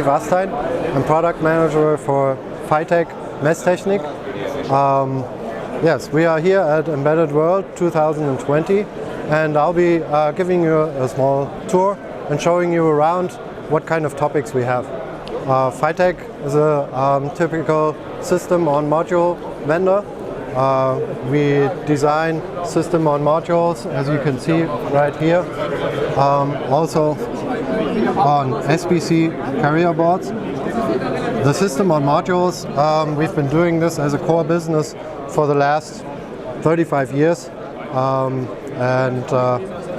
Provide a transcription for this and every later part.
Astein. I'm product manager for Phytec Messtechnik. Yes, we are here at Embedded World 2020, and I'll be giving you a small tour and showing you around what kind of topics we have. Phytec is a typical system on module vendor. We design system on modules, as you can see right here. Also on SBC carrier boards. The system on modules, we've been doing this as a core business for the last 35 years.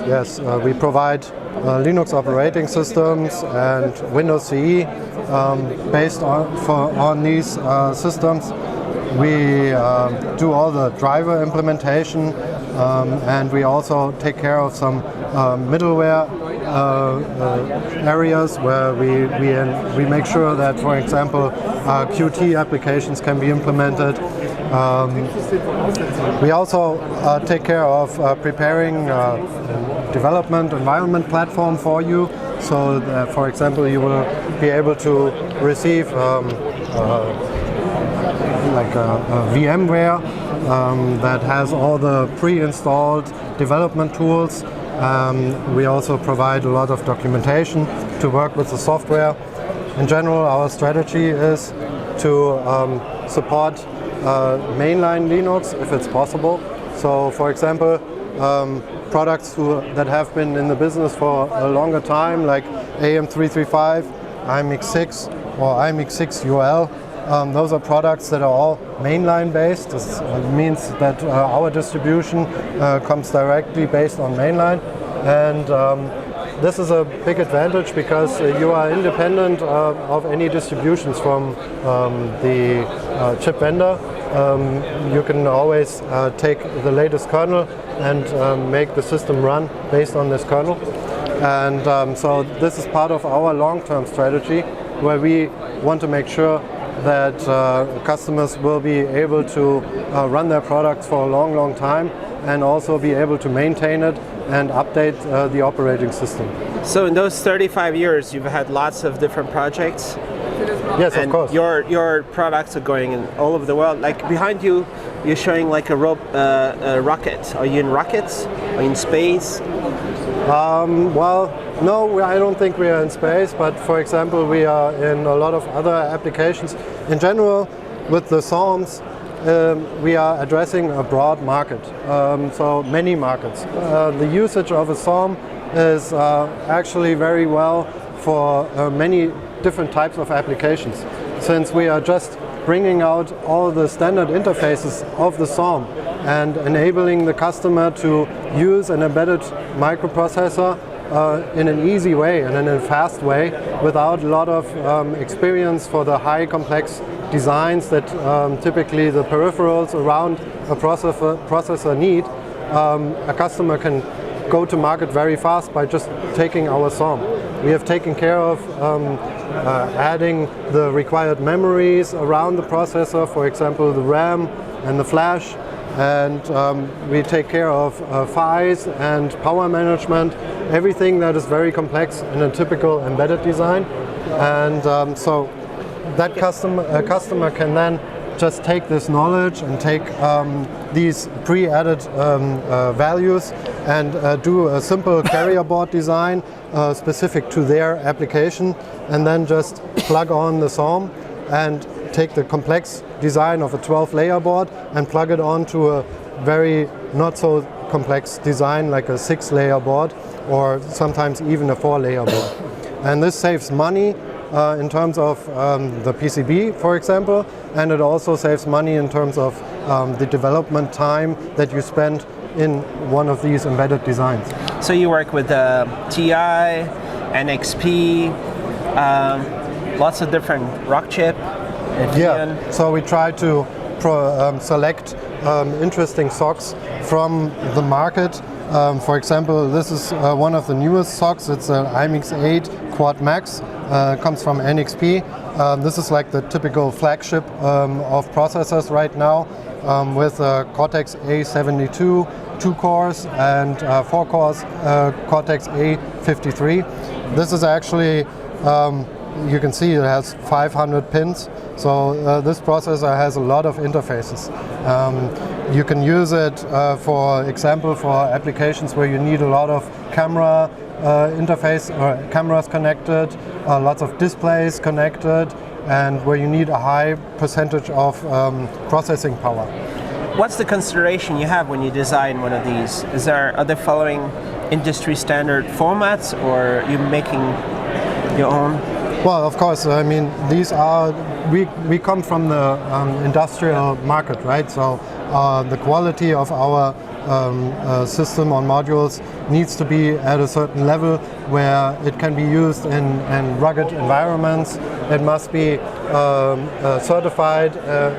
Yes, we provide Linux operating systems and Windows CE based on these systems. We do all the driver implementation, and we also take care of some middleware areas where we make sure that, for example, Qt applications can be implemented. We also take care of preparing development environment platform for you. So, for example, you will be able to receive like a VMware that has all the pre-installed development tools. We also provide a lot of documentation to work with the software. In general, our strategy is to support mainline Linux if it's possible. So, for example, products that have been in the business for a longer time, like AM335, IMX6 or IMX6 UL, those are products that are all mainline based. This means that our distribution comes directly based on mainline, and this is a big advantage because you are independent of any distributions from the chip vendor. You can always take the latest kernel and make the system run based on this kernel. And so this is part of our long-term strategy, where we want to make sure that customers will be able to run their products for a long time, and also be able to maintain it and update the operating system. So in those 35 years, you've had lots of different projects. Yes, of course. Your products are going in all over the world. Like behind you, you're showing like a rocket. Are you in rockets? Are you in space? Well, no, I don't think we are in space, but for example, we are in a lot of other applications. In general, with the SOMs, we are addressing a broad market, so many markets. The usage of a SOM is actually very well for many different types of applications, since we are just bringing out all the standard interfaces of the SOM and enabling the customer to use an embedded microprocessor in an easy way and in a fast way, without a lot of experience for the high complex designs that typically the peripherals around a processor need. A customer can go to market very fast by just taking our SOM. We have taken care of adding the required memories around the processor, for example the RAM and the flash, and we take care of PHYs and power management, everything that is very complex in a typical embedded design. And so that customer can then just take this knowledge and take these pre-added values and do a simple carrier board design specific to their application, and then just plug on the SOM and take the complex design of a 12-layer board and plug it onto a very not so complex design like a 6-layer board, or sometimes even a 4-layer board. And this saves money in terms of the PCB, for example, and it also saves money in terms of the development time that you spend in one of these embedded designs. So you work with TI, NXP, lots of different rock chip. Yeah, so we try to select interesting SoCs from the market. For example, this is one of the newest SoCs. It's an IMX8 Quad Max. Comes from NXP. This is like the typical flagship of processors right now, with Cortex A72, 2 cores, and 4 cores Cortex A53. This is actually you can see it has 500 pins. So this processor has a lot of interfaces. You can use it, for example, for applications where you need a lot of camera interface or cameras connected, lots of displays connected, and where you need a high percentage of processing power. What's the consideration you have when you design one of these? Are they following industry standard formats, or are you making your own? Well, of course. I mean, these are we come from the industrial market, right? So the quality of our system on modules needs to be at a certain level where it can be used in rugged environments. It must be certified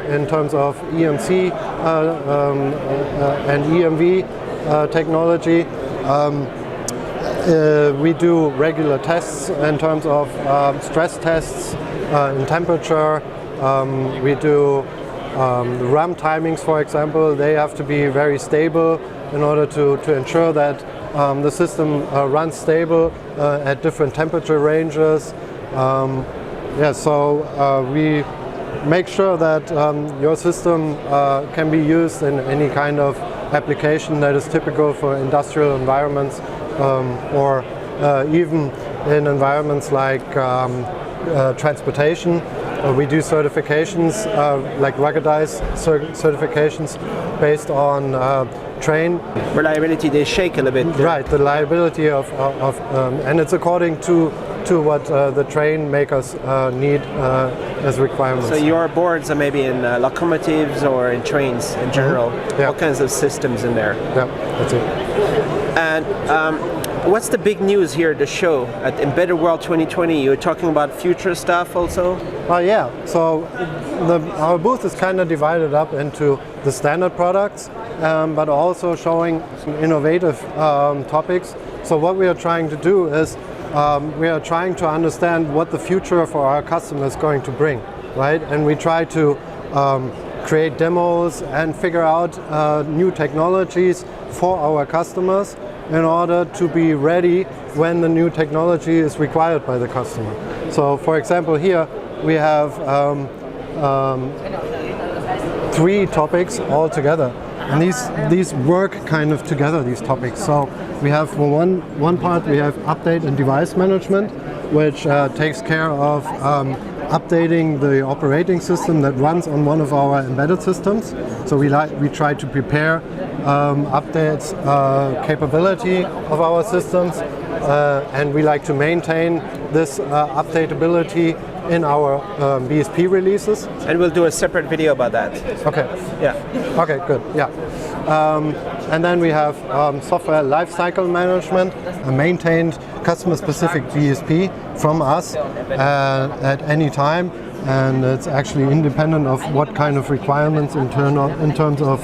in terms of EMC and EMV technology. We do regular tests in terms of stress tests in temperature. We do the RAM timings, for example. They have to be very stable in order to ensure that the system runs stable at different temperature ranges. So we make sure that your system can be used in any kind of application that is typical for industrial environments, or even in environments like transportation. We do certifications, like ruggedized certifications based on train reliability. They shake a little bit. Right, the reliability and it's according to what the train makers need as requirements. So your boards are maybe in locomotives or in trains in general. Mm-hmm. Yeah. All kinds of systems in there. Yeah, that's it. And what's the big news here at the show at Embedded World 2020? You're talking about future stuff also? Yeah, so our booth is kind of divided up into the standard products, but also showing some innovative topics. So what we are trying to do is we are trying to understand what the future for our customers is going to bring, right? And we try to create demos and figure out new technologies for our customers in order to be ready when the new technology is required by the customer. So for example, here we have 3 topics all together, and these work kind of together, these topics. So we have, for one part, we have update and device management, which takes care of updating the operating system that runs on one of our embedded systems. So we try to prepare updates capability of our systems, and we like to maintain this updatability in our BSP releases. And we'll do a separate video about that. Okay. Yeah. Okay, good. Yeah. And then we have software lifecycle management, a maintained customer-specific BSP from us at any time, and it's actually independent of what kind of requirements in terms of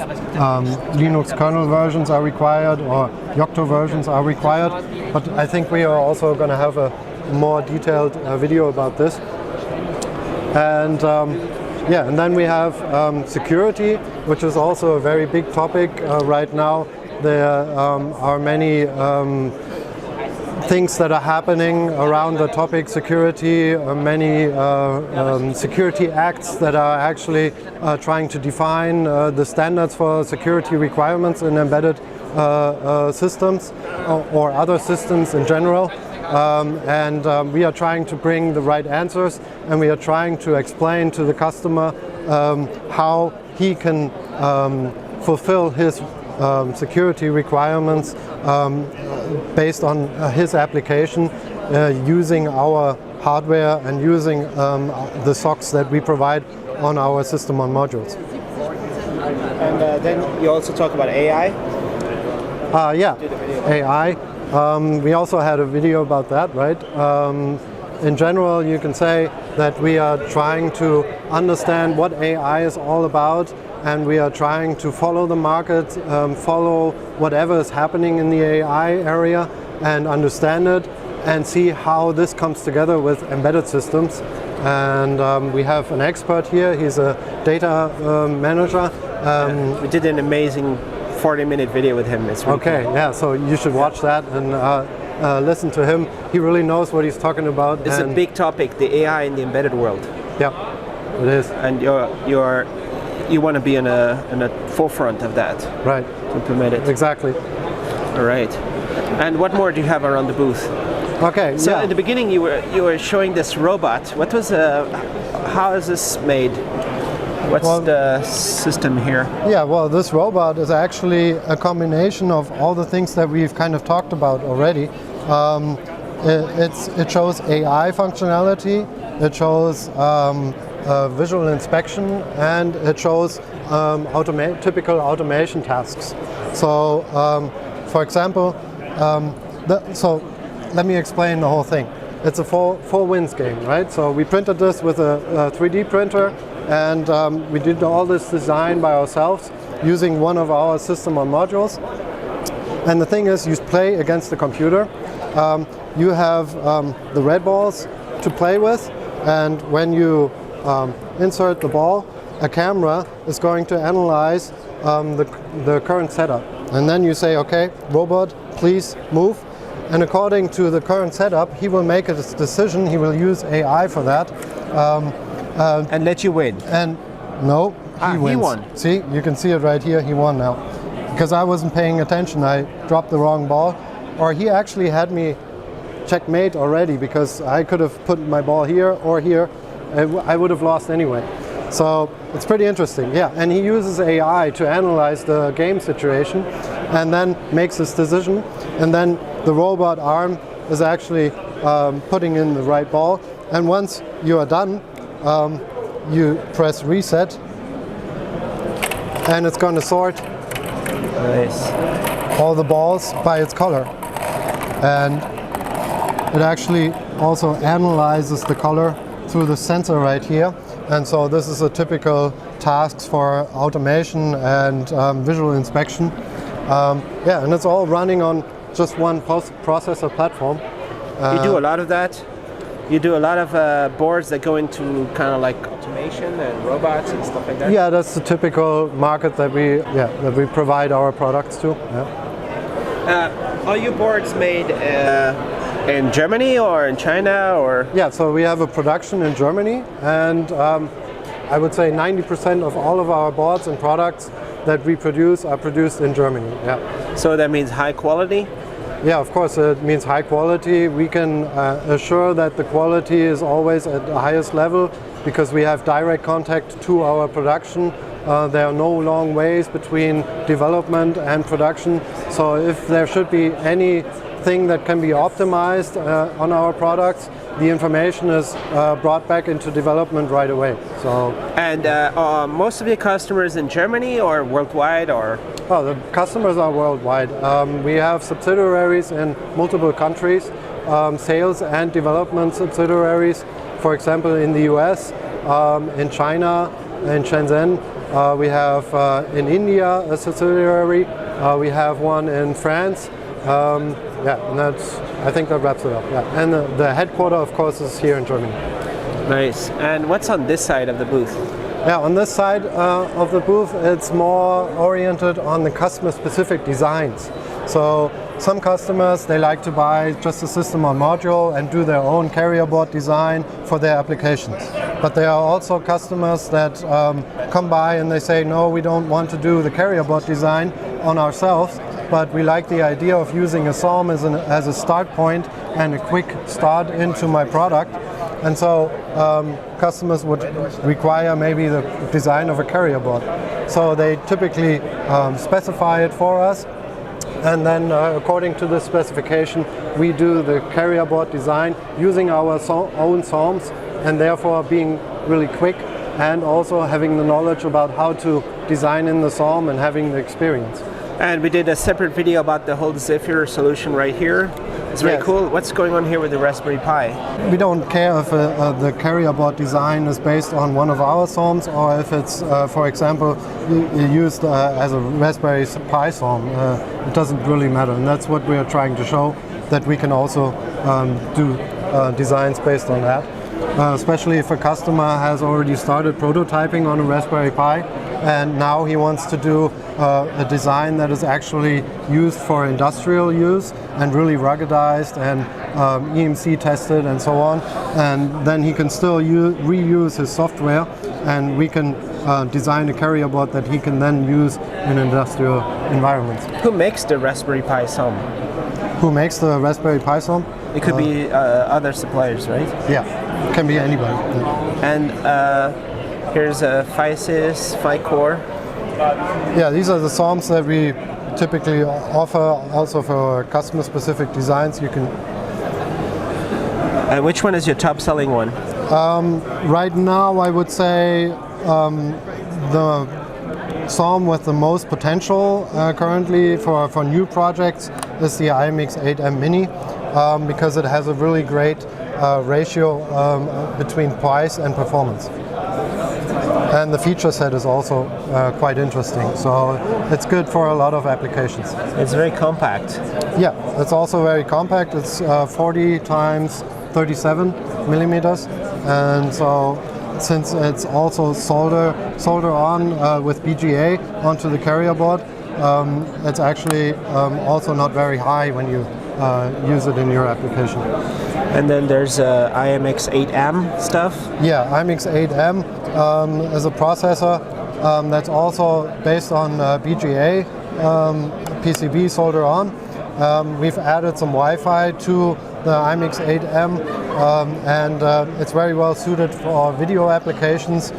Linux kernel versions are required or Yocto versions are required. But I think we are also going to have a more detailed video about this. And and then we have security, which is also a very big topic right now. There are many things that are happening around the topic security, many security acts that are actually trying to define the standards for security requirements in embedded systems or other systems in general. We are trying to bring the right answers, and we are trying to explain to the customer how he can fulfill his security requirements based on his application using our hardware and using the SOCs that we provide on our system on modules. And then you also talk about AI? AI. We also had a video about that, right? In general, you can say that we are trying to understand what AI is all about, and we are trying to follow the market, follow whatever is happening in the AI area and understand it and see how this comes together with embedded systems. And we have an expert here. He's a data manager. We did an amazing 40-minute video with him. It's really okay, cool. Yeah, so you should watch that. And listen to him. He really knows what he's talking about. It's a big topic, the AI in the embedded world. Yeah, it is. And you want to be in the forefront of that. Right. To implement it. Exactly. All right. And what more do you have around the booth? Okay. So yeah. in the beginning, you were showing this robot. What was how is this made? What's the system here? Yeah, well, this robot is actually a combination of all the things that we've kind of talked about already. It shows AI functionality, it shows visual inspection, and it shows typical automation tasks. So, for example, so let me explain the whole thing. It's a four wins game, right? So we printed this with a 3D printer, and we did all this design by ourselves using one of our system on modules. And the thing is, you play against the computer. You have the red balls to play with, and when you insert the ball, a camera is going to analyze the current setup. And then you say, okay, robot, please move. And according to the current setup, he will make a decision. He will use AI for that. And let you win. And no, he wins. He won. See, you can see it right here. He won now. Because I wasn't paying attention. I dropped the wrong ball. Or he actually had me checkmate already, because I could have put my ball here or here. I would have lost anyway. So it's pretty interesting. Yeah, and he uses AI to analyze the game situation and then makes this decision. And then the robot arm is actually putting in the right ball. And once you are done, you press reset, and it's going to sort Nice. all the balls by its color. And it actually also analyzes the color through the sensor right here. And so this is a typical task for automation and visual inspection. Yeah, and it's all running on just one processor platform. You do a lot of that? You do a lot of boards that go into kind of like automation and robots and stuff like that? Yeah, that's the typical market that we provide our products to. Yeah. Are your boards made in Germany or in China or? Yeah, so we have a production in Germany, and I would say 90% of all of our boards and products that we produce are produced in Germany. Yeah. So that means high quality? Yeah, of course, it means high quality. We can assure that the quality is always at the highest level because we have direct contact to our production. There are no long ways between development and production. So if there should be anything that can be optimized on our products, the information is brought back into development right away. So. And are most of your customers in Germany or worldwide or? Oh, the customers are worldwide. We have subsidiaries in multiple countries, sales and development subsidiaries. For example, in the US, in China, in Shenzhen. We have in India a subsidiary. We have one in France. Yeah, and I think that wraps it up. Yeah, and the headquarter, of course, is here in Germany. Nice. And what's on this side of the booth? Yeah, on this side of the booth, it's more oriented on the customer-specific designs. So some customers, they like to buy just a system on module and do their own carrier board design for their applications. But there are also customers that come by and they say, no, we don't want to do the carrier board design on ourselves, but we like the idea of using a SOM as a start point and a quick start into my product. And so customers would require maybe the design of a carrier board. So they typically specify it for us, and then according to the specification we do the carrier board design using our own SOMs, and therefore being really quick and also having the knowledge about how to design in the SOM and having the experience. And we did a separate video about the whole Zephyr solution right here. It's very cool. What's going on here with the Raspberry Pi? We don't care if the carrier board design is based on one of our SOMs or if it's, for example, used as a Raspberry Pi SOM. It doesn't really matter, and that's what we are trying to show, that we can also do designs based on that. Especially if a customer has already started prototyping on a Raspberry Pi and now he wants to do a design that is actually used for industrial use and really ruggedized and EMC tested and so on, and then he can still reuse his software, and we can design a carrier board that he can then use in industrial environments. Who makes the Raspberry Pi SOM? Who makes the Raspberry Pi SOM? It could be other suppliers, right? Yeah, it can be anybody. And here's a Physis, Phycore. Yeah, these are the SOMs that we typically offer also for customer-specific designs. You can. Which one is your top-selling one? Right now, I would say the SOM with the most potential currently for new projects is the IMX 8M Mini, because it has a really great ratio between price and performance. And the feature set is also quite interesting, so it's good for a lot of applications. It's very compact. Yeah, it's also very compact. It's 40 times 37 millimeters, and so since it's also solder on with BGA onto the carrier board, it's actually also not very high when you use it in your application. And then there's IMX 8M stuff? Yeah, IMX 8M is a processor that's also based on BGA, PCB solder on. We've added some Wi-Fi to the IMX 8M, and it's very well suited for video applications.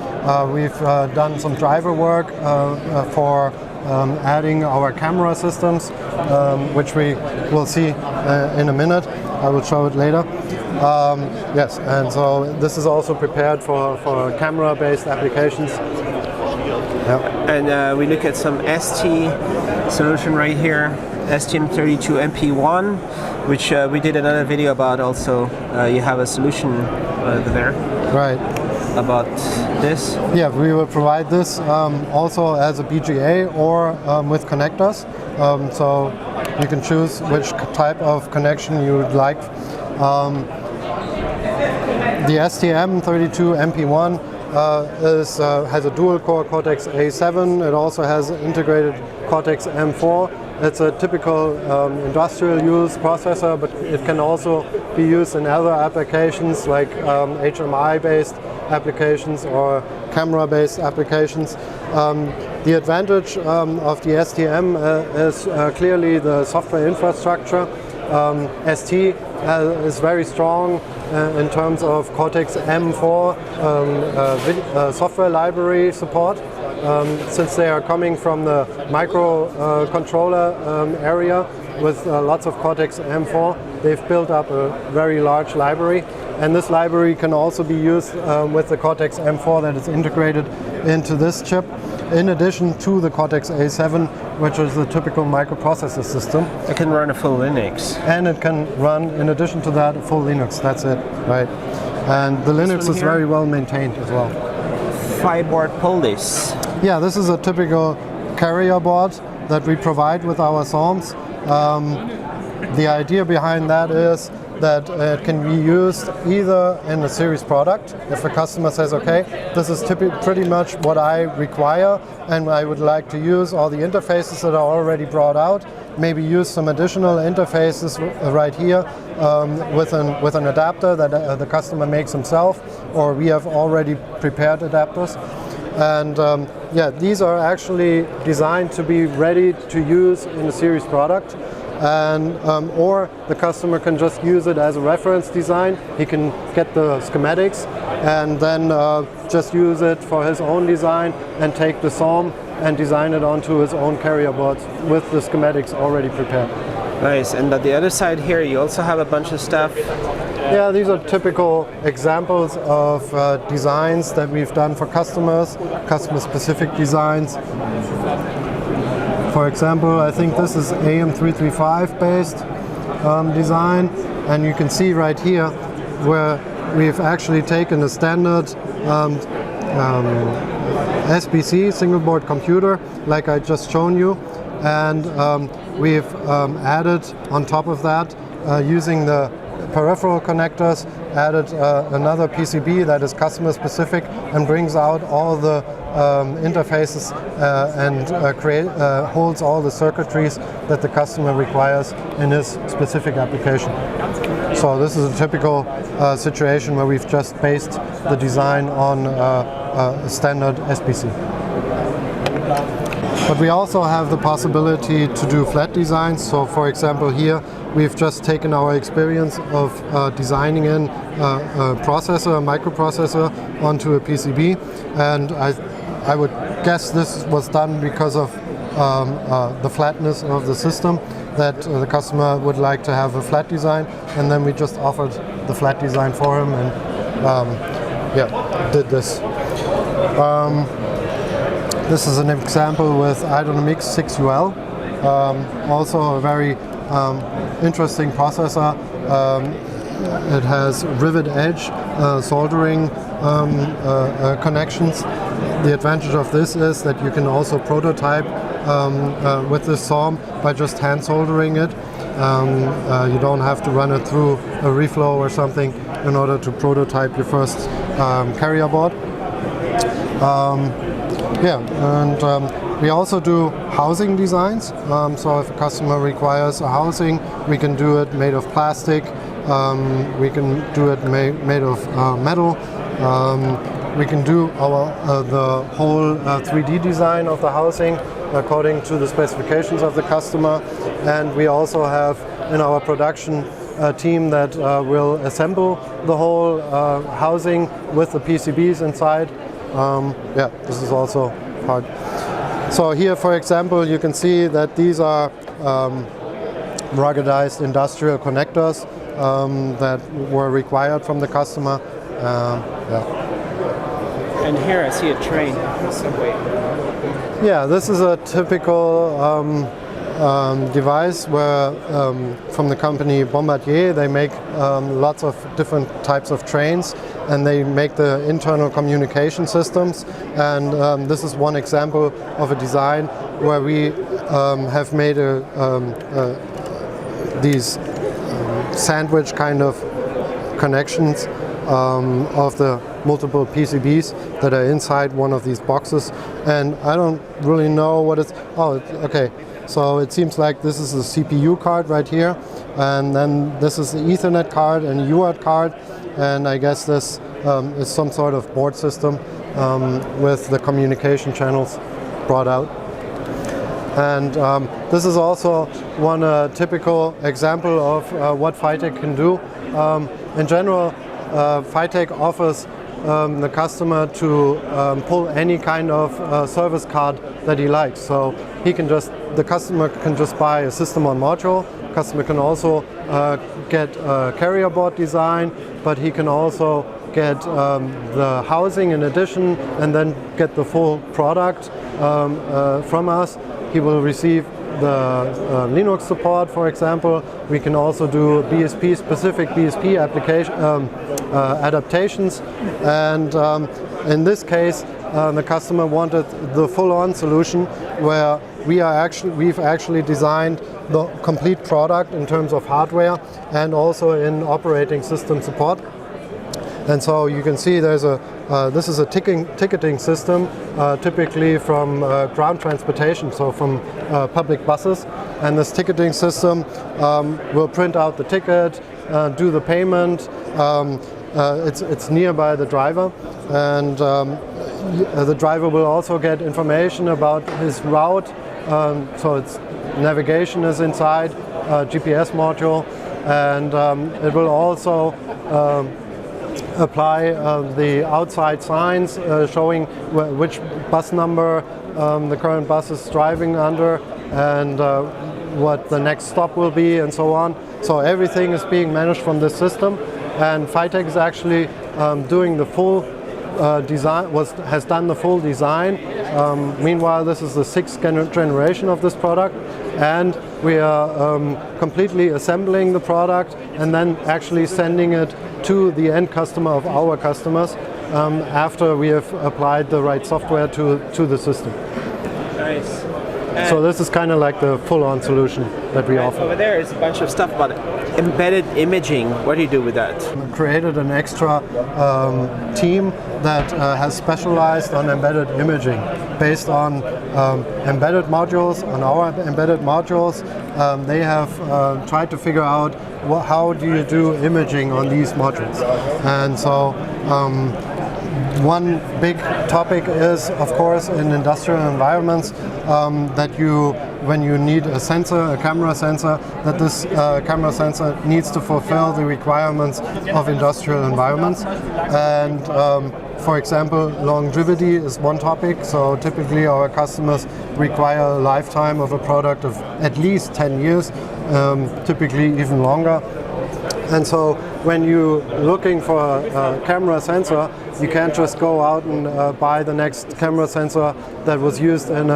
We've done some driver work for adding our camera systems, which we will see in a minute. I will show it later. Yes, and so this is also prepared for camera-based applications. Yeah. And we look at some ST solution right here, Stm32 Mp1, which we did another video about also. You have a solution there. Right. About this? Yeah, we will provide this also as a BGA or with connectors. So you can choose which type of connection you would like. The Stm32 Mp1 has a dual-core Cortex A7. It also has integrated Cortex M4. It's a typical industrial use processor, but it can also be used in other applications like HMI-based applications or camera-based applications. The advantage of the STM is clearly the software infrastructure. ST is very strong in terms of Cortex M4 software library support. Since they are coming from the microcontroller area with lots of Cortex M4, they've built up a very large library. And this library can also be used with the Cortex M4 that is integrated into this chip, in addition to the Cortex A7, which is the typical microprocessor system. It can run a full Linux. And it can run, in addition to that, a full Linux. That's it, right? And the Linux is very well maintained as well. Fireboard Polis. Yeah, this is a typical carrier board that we provide with our SOMs. The idea behind that is that it can be used either in a series product. If a customer says, okay, this is pretty much what I require and I would like to use all the interfaces that are already brought out, maybe use some additional interfaces right here with an adapter that the customer makes himself, or we have already prepared adapters. And yeah, these are actually designed to be ready to use in a series product. And or the customer can just use it as a reference design. He can get the schematics and then just use it for his own design and take the SOM and design it onto his own carrier boards with the schematics already prepared. Nice. And on the other side here, you also have a bunch of stuff. Yeah, these are typical examples of designs that we've done for customers, customer-specific designs. For example, I think this is AM335 based design, and you can see right here where we've actually taken a standard SBC, single board computer, like I just shown you, and we've added on top of that, using the peripheral connectors added another PCB that is customer specific and brings out all the interfaces and holds all the circuitries that the customer requires in his specific application. So this is a typical situation where we've just based the design on a standard SPC. But we also have the possibility to do flat designs. So for example here we've just taken our experience of designing in a processor, a microprocessor onto a PCB, and I would guess this was done because of the flatness of the system, that the customer would like to have a flat design, and then we just offered the flat design for him and did this. This is an example with avionics 6UL, also a very interesting processor. It has rivet edge soldering connections. The advantage of this is that you can also prototype with this SOM by just hand soldering it. You don't have to run it through a reflow or something in order to prototype your first carrier board. We also do housing designs. So if a customer requires a housing, we can do it made of plastic. We can do it made of metal. We can do the whole 3D design of the housing according to the specifications of the customer. And we also have in our production a team that will assemble the whole housing with the PCBs inside. This is also part. So here, for example, you can see that these are ruggedized industrial connectors that were required from the customer. And here I see a train, a subway. Yeah, this is a typical device where from the company Bombardier, they make lots of different types of trains, and they make the internal communication systems. And this is one example of a design where we have made these sandwich kind of connections of the multiple PCBs that are inside one of these boxes. And I don't really know what it's... Oh, okay. So it seems like this is a CPU card right here, and then this is the Ethernet card and UART card, and I guess this is some sort of board system with the communication channels brought out. And this is also one typical example of what Phytec can do. In general, Phytec offers the customer to pull any kind of service card that he likes. So the customer can just buy a system on module. Customer can also get a carrier board design, but he can also get the housing in addition, and then get the full product from us. He will receive the Linux support, for example. We can also do specific BSP application adaptations, and in this case the customer wanted the full-on solution where we've actually designed the complete product in terms of hardware and also in operating system support. And so you can see this is a ticketing system, typically from ground transportation, so from public buses. And this ticketing system will print out the ticket, do the payment. It's nearby the driver, and the driver will also get information about his route. So its navigation is inside, GPS module, and it will also apply the outside signs showing which bus number the current bus is driving under, and what the next stop will be, and so on. So everything is being managed from this system, and Phytec is actually doing the full design, has done the full design. Meanwhile, this is the 6th generation of this product, and we are completely assembling the product and then actually sending it to the end customer of our customers after we have applied the right software to the system. Nice. So this is kind of like the full-on solution that we offer. Over there is a bunch of stuff about embedded imaging. What do you do with that? We created an extra team that has specialized on embedded imaging based on embedded modules, on our embedded modules. They have tried to figure out how do you do imaging on these modules. And so one big topic is, of course, in industrial environments, that when you need a sensor, a camera sensor, that this camera sensor needs to fulfill the requirements of industrial environments. And for example, longevity is one topic. So typically our customers require a lifetime of a product of at least 10 years, typically even longer. And so when you're looking for a camera sensor, you can't just go out and buy the next camera sensor that was used in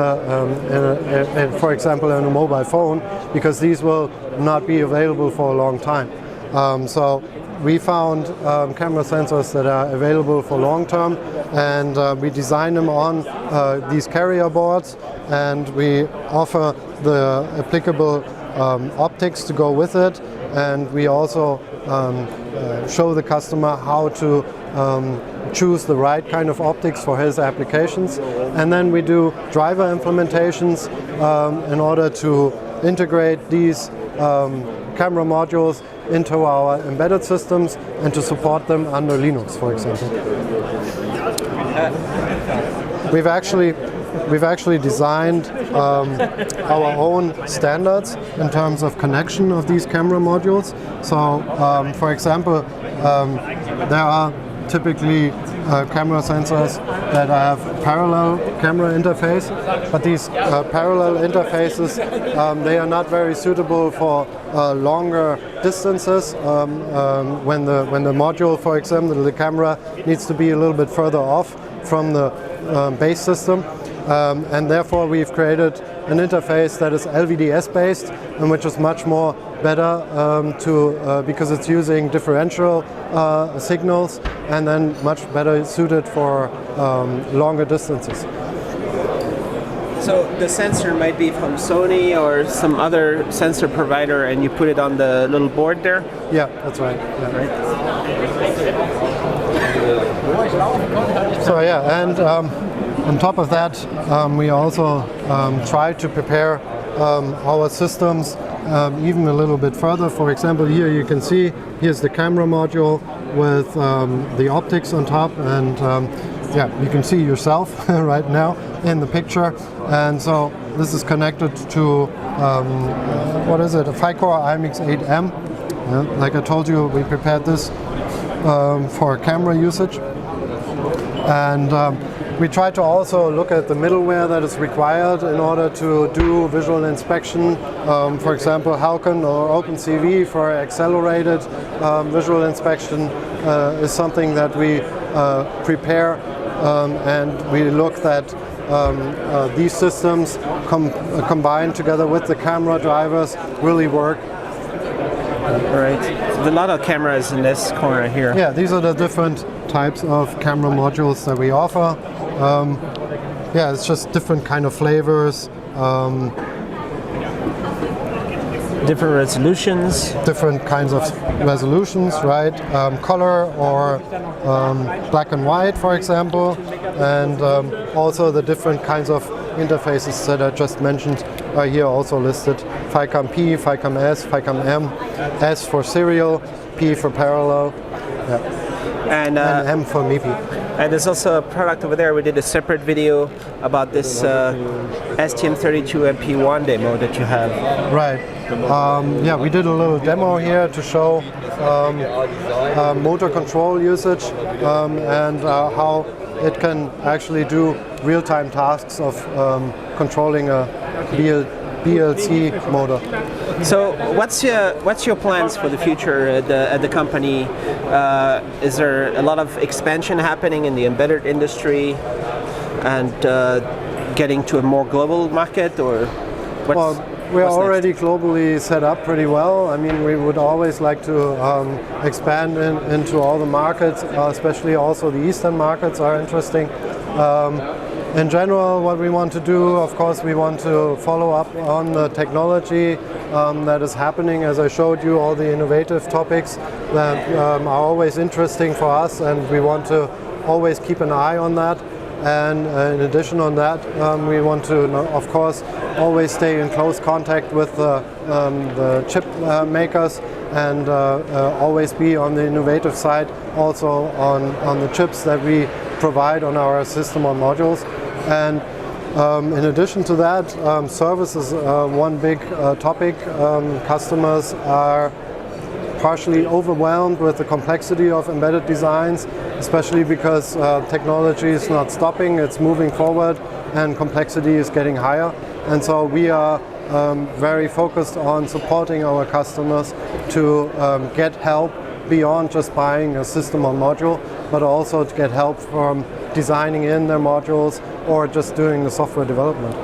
for example, in a mobile phone, because these will not be available for a long time. So we found camera sensors that are available for long term, and we design them on these carrier boards, and we offer the applicable optics to go with it. And we also show the customer how to choose the right kind of optics for his applications. And then we do driver implementations in order to integrate these camera modules into our embedded systems and to support them under Linux, for example. We've actually designed our own standards in terms of connection of these camera modules. So, for example, there are typically camera sensors that have parallel camera interface, but these parallel interfaces, they are not very suitable for longer distances when the module, for example, the camera needs to be a little bit further off from the base system. And therefore we've created an interface that is LVDS based, and which is much more better because it's using differential signals, and then much better suited for longer distances. So the sensor might be from Sony or some other sensor provider, and you put it on the little board there? Yeah, that's right. Yeah. Right. So yeah, and on top of that, we also try to prepare our systems even a little bit further. For example, here you can see, here's the camera module with the optics on top, and yeah, you can see yourself right now in the picture. And so this is connected to, what is it, a 5-core IMX 8M. Like I told you, we prepared this for camera usage. And we try to also look at the middleware that is required in order to do visual inspection. For example, Halcon or OpenCV for accelerated visual inspection is something that we prepare, and we look that these systems combined together with the camera drivers really work. Right. So a lot of cameras in this corner here. Yeah, these are the different types of camera modules that we offer. Yeah, it's just different kind of flavors. Different resolutions. Different kinds of resolutions, right? Color or black and white, for example. And also the different kinds of interfaces that I just mentioned are here also listed. FICAM P, FICAM S, FICAM M, S for serial, P for parallel, yeah. And M for MIPI. And there's also a product over there. We did a separate video about this Stm32 Mp1 demo that you have. Right. Yeah, we did a little demo here to show motor control usage and how it can actually do real-time tasks of controlling a BLC motor. So what's your plans for the future at the company? Is there a lot of expansion happening in the embedded industry and getting to a more global market, or what's Well, we're already next? globally set up pretty well. I mean, we would always like to expand into all the markets, especially also the Eastern markets are interesting. In general, what we want to do, of course, we want to follow up on the technology that is happening. As I showed you, all the innovative topics that are always interesting for us, and we want to always keep an eye on that. And in addition on that, we want to, of course, always stay in close contact with the chip makers and always be on the innovative side, also on the chips that we provide on our system on modules. And in addition to that, service is one big topic. Customers are partially overwhelmed with the complexity of embedded designs, especially because technology is not stopping, it's moving forward and complexity is getting higher. And so we are very focused on supporting our customers to get help beyond just buying a system on module, but also to get help from designing in their modules or just doing the software development.